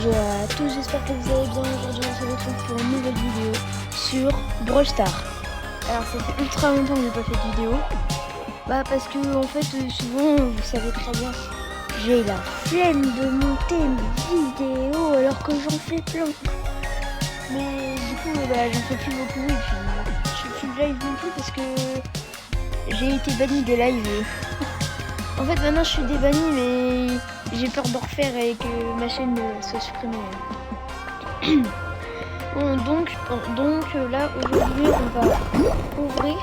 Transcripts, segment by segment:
Bonjour à tous, j'espère que vous allez bien. Aujourd'hui on se retrouve pour une nouvelle vidéo sur Brawl Stars. Alors ça fait ultra longtemps que j'ai pas fait de vidéo. Parce que en fait souvent vous savez très bien, j'ai la flemme de monter mes vidéos alors que j'en fais plein. Mais du coup j'en fais plus beaucoup et puis je fais plus de live non plus parce que j'ai été banni des lives. En fait maintenant je suis débanni mais j'ai peur de refaire et que ma chaîne soit supprimée. Bon, donc là aujourd'hui on va ouvrir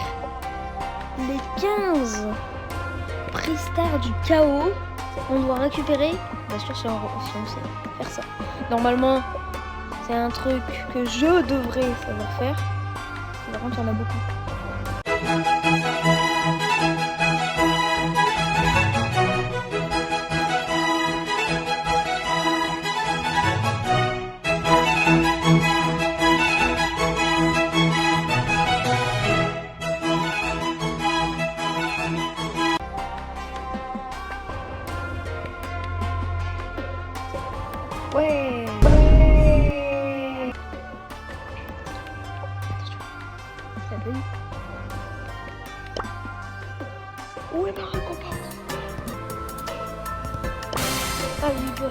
les 15 prix stars du chaos. On doit récupérer, bien sûr si on sait faire ça. Normalement c'est un truc que je devrais savoir faire. Par contre il y en a beaucoup. Ouais. Ça bug. Où est ma récompense? Ah oui, bon.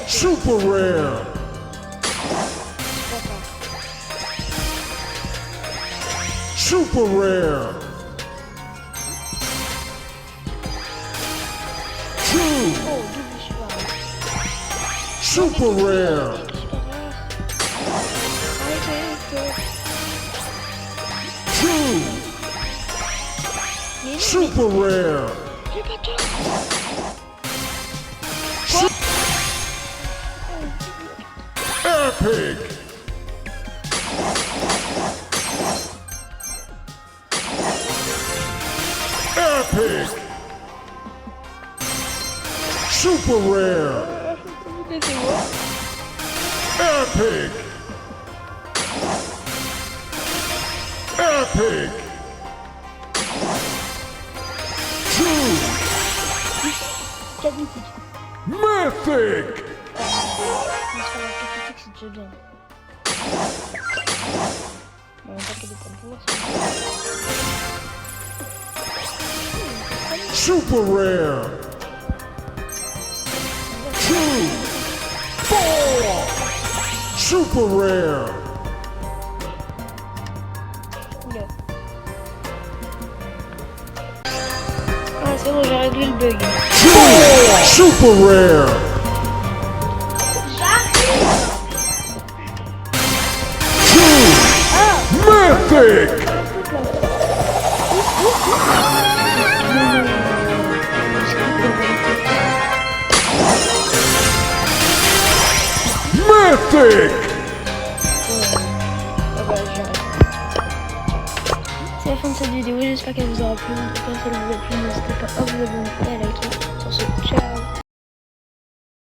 Super rare. Super rare. Oh, Super rare. Super rare. J'ai pas de Epic. Epic. Super rare. Epic. Epic. Mythic. C'est déjà bien. On va pas que des points Super rare. 2, 4. Super rare. Oula. Ah c'est bon, j'ai réglé le bug. 4. Super rare. Mythic. Mythic. C'est la fin de cette vidéo, j'espère qu'elle vous aura plu. En tout cas si elle vous a plu, n'hésitez pas à vous abonner et à liker. Sur ce, ciao.